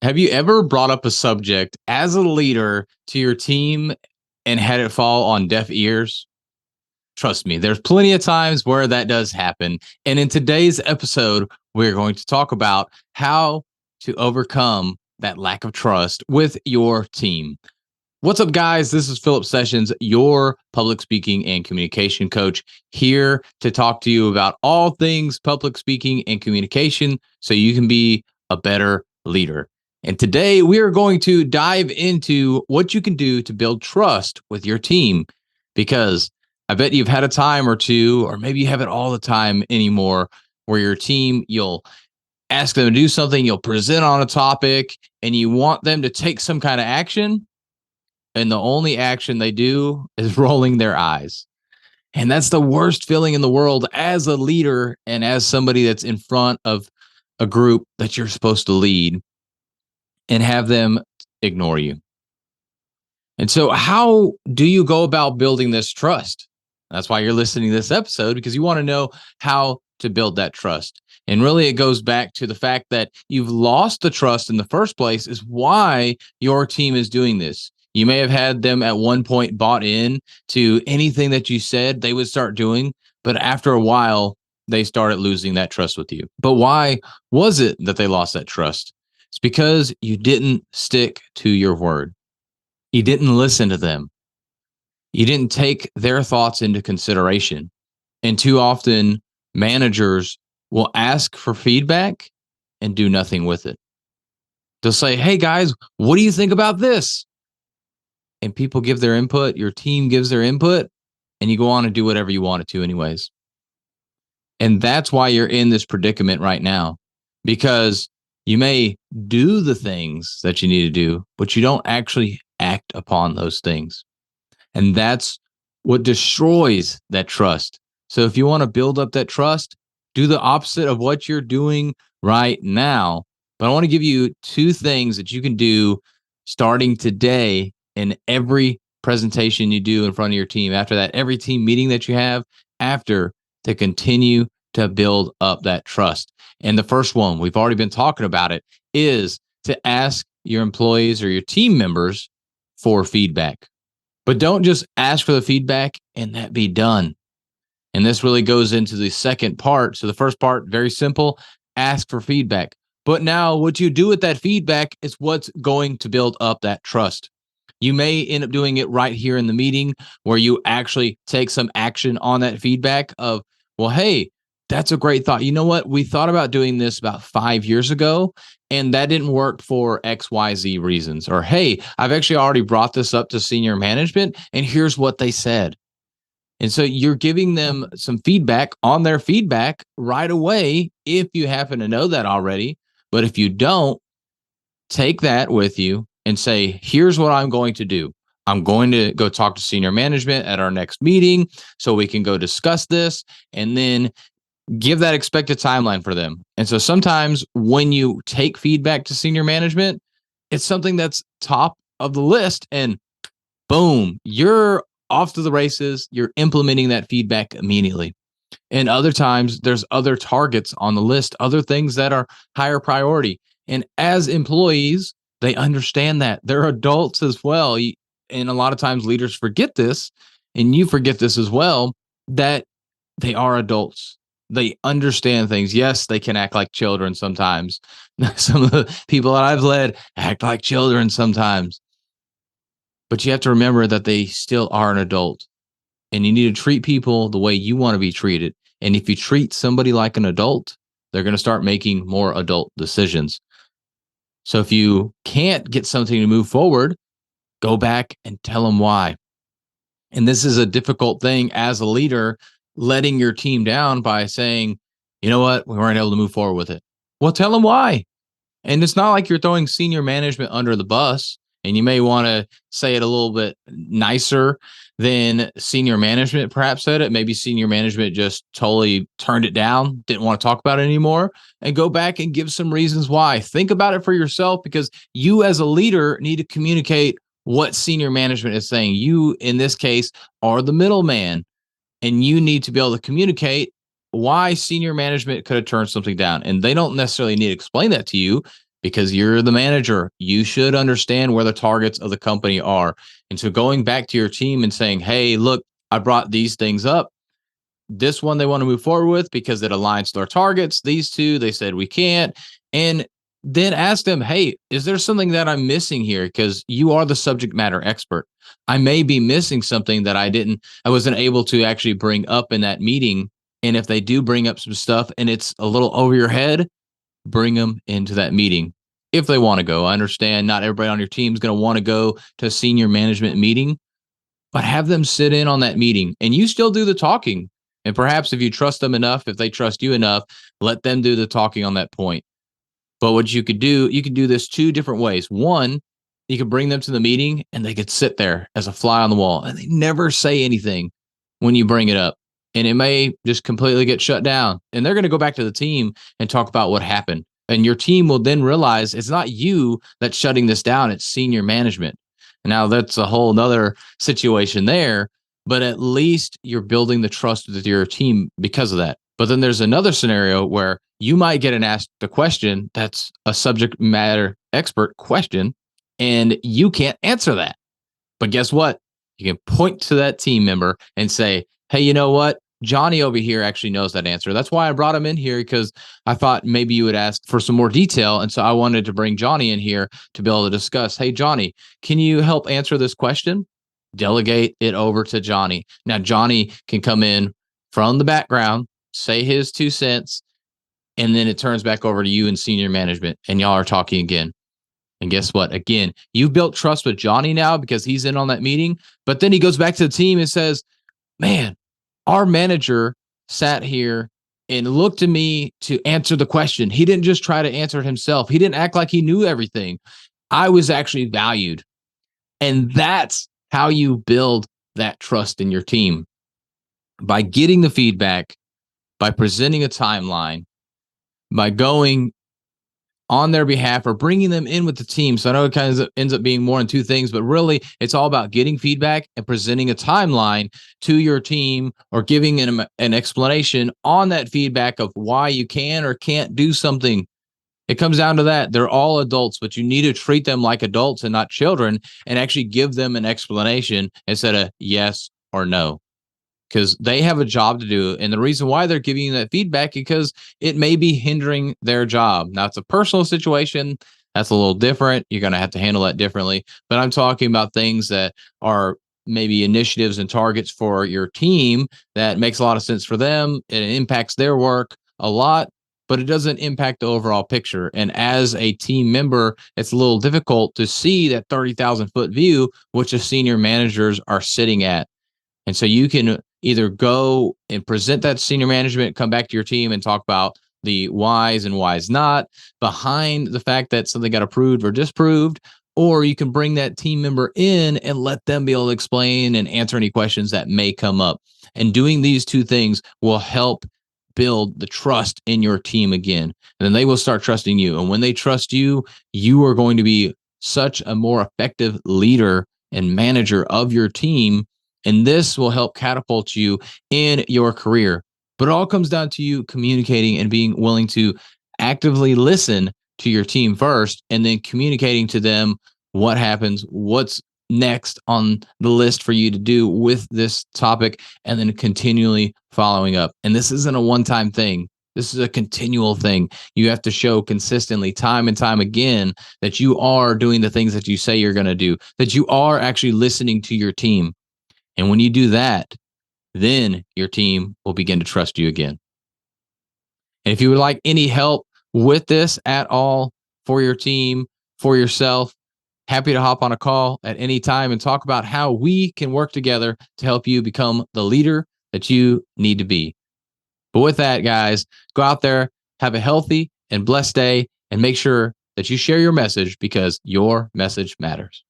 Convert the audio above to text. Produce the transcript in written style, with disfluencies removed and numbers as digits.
Have you ever brought up a subject as a leader to your team and had it fall on deaf ears? Trust me, there's plenty of times where that does happen. And in today's episode, we're going to talk about how to overcome that lack of trust with your team. What's up, guys? This is Philip Sessions, your public speaking and communication coach, here to talk to you about all things public speaking and communication so you can be a better leader. And today we are going to dive into what you can do to build trust with your team, because I bet you've had a time or two, or maybe you haven't all the time anymore, where your team, you'll ask them to do something, you'll present on a topic, and you want them to take some kind of action, and the only action they do is rolling their eyes. And that's the worst feeling in the world as a leader and as somebody that's in front of a group that you're supposed to lead, and have them ignore you. And so, how do you go about building this trust? That's why you're listening to this episode, because you want to know how to build that trust. And really, it goes back to the fact that you've lost the trust in the first place, is why your team is doing this. You may have had them at one point bought in to anything that you said they would start doing, but after a while, they started losing that trust with you. But why was it that they lost that trust? It's because you didn't stick to your word. You didn't listen to them. You didn't take their thoughts into consideration. And too often, managers will ask for feedback and do nothing with it. They'll say, "Hey guys, what do you think about this?" And people give their input, your team gives their input, and you go on and do whatever you want it to, anyways. And that's why you're in this predicament right now, because you may do the things that you need to do, but you don't actually act upon those things. And that's what destroys that trust. So if you want to build up that trust, do the opposite of what you're doing right now. But I want to give you two things that you can do starting today in every presentation you do in front of your team. After that, every team meeting that you have after, to continue to build up that trust. And the first one, we've already been talking about it, is to ask your employees or your team members for feedback. But don't just ask for the feedback and that be done. And this really goes into the second part. So the first part, very simple, ask for feedback. But now what you do with that feedback is what's going to build up that trust. You may end up doing it right here in the meeting, where you actually take some action on that feedback of, well, hey, that's a great thought. You know what? We thought about doing this about 5 years ago, and that didn't work for XYZ reasons. Or, hey, I've actually already brought this up to senior management, and here's what they said. And so you're giving them some feedback on their feedback right away, if you happen to know that already. But if you don't, take that with you and say, here's what I'm going to do. I'm going to go talk to senior management at our next meeting so we can go discuss this, and then give that expected timeline for them. And so sometimes when you take feedback to senior management, it's something that's top of the list, and boom, you're off to the races. You're implementing that feedback immediately. And other times, there's other targets on the list, other things that are higher priority. And as employees, they understand that they're adults as well. And a lot of times, leaders forget this, and you forget this as well, that they are adults. They understand things. Yes, they can act like children sometimes. Some of the people that I've led act like children sometimes. But you have to remember that they still are an adult, and you need to treat people the way you want to be treated. And if you treat somebody like an adult, they're going to start making more adult decisions. So if you can't get something to move forward, go back and tell them why. And this is a difficult thing as a leader, letting your team down by saying, you know what, we weren't able to move forward with it. Well, tell them why. And it's not like you're throwing senior management under the bus. And you may want to say it a little bit nicer than senior management perhaps said it. Maybe senior management just totally turned it down, didn't want to talk about it anymore, and go back and give some reasons why. Think about it for yourself, because you as a leader need to communicate what senior management is saying. You, in this case, are the middleman, and you need to be able to communicate why senior management could have turned something down. And they don't necessarily need to explain that to you. because you're the manager. You should understand where the targets of the company are. And so going back to your team and saying, hey, look, I brought these things up. This one they want to move forward with because it aligns to our targets. These two, they said we can't. And then ask them, hey, is there something that I'm missing here? Because you are the subject matter expert. I may be missing something that I wasn't able to actually bring up in that meeting. And if they do bring up some stuff and it's a little over your head, bring them into that meeting if they want to go. I understand not everybody on your team is going to want to go to a senior management meeting, but have them sit in on that meeting and you still do the talking. And perhaps if you trust them enough, if they trust you enough, let them do the talking on that point. But what you could do, you could do this two different ways. One, you could bring them to the meeting and they could sit there as a fly on the wall and they never say anything when you bring it up. And it may just completely get shut down. And they're going to go back to the team and talk about what happened. And your team will then realize it's not you that's shutting this down, it's senior management. Now that's a whole nother situation there, but at least you're building the trust with your team because of that. But then there's another scenario where you might get asked a question that's a subject matter expert question, and you can't answer that. But guess what? You can point to that team member and say, hey, you know what? Johnny over here actually knows that answer. That's why I brought him in here, because I thought maybe you would ask for some more detail. And so I wanted to bring Johnny in here to be able to discuss, hey, Johnny, can you help answer this question? Delegate it over to Johnny. Now, Johnny can come in from the background, say his 2 cents, and then it turns back over to you and senior management, and y'all are talking again. And guess what? Again, you've built trust with Johnny now because he's in on that meeting. But then he goes back to the team and says, man, our manager sat here and looked to me to answer the question. He didn't just try to answer it himself. He didn't act like he knew everything. I was actually valued. And that's how you build that trust in your team, by getting the feedback, by presenting a timeline, by going on their behalf or bringing them in with the team. So I know it kind of ends up being more than two things, but really it's all about getting feedback and presenting a timeline to your team, or giving an explanation on that feedback of why you can or can't do something. It comes down to that. They're all adults, but you need to treat them like adults and not children, and actually give them an explanation instead of yes or no, because they have a job to do. And the reason why they're giving you that feedback, because it may be hindering their job. Now, it's a personal situation. That's a little different. You're going to have to handle that differently. But I'm talking about things that are maybe initiatives and targets for your team that makes a lot of sense for them. It impacts their work a lot, but it doesn't impact the overall picture. And as a team member, it's a little difficult to see that 30,000 foot view, which the senior managers are sitting at. And so you can either go and present that to senior management, come back to your team and talk about the whys and whys not behind the fact that something got approved or disproved, or you can bring that team member in and let them be able to explain and answer any questions that may come up. And doing these two things will help build the trust in your team again. And then they will start trusting you. And when they trust you, you are going to be such a more effective leader and manager of your team. And this will help catapult you in your career. But it all comes down to you communicating and being willing to actively listen to your team first, and then communicating to them what happens, what's next on the list for you to do with this topic, and then continually following up. And this isn't a one-time thing. This is a continual thing. You have to show consistently, time and time again, that you are doing the things that you say you're going to do, that you are actually listening to your team. And when you do that, then your team will begin to trust you again. And if you would like any help with this at all, for your team, for yourself, happy to hop on a call at any time and talk about how we can work together to help you become the leader that you need to be. But with that, guys, go out there, have a healthy and blessed day, and make sure that you share your message, because your message matters.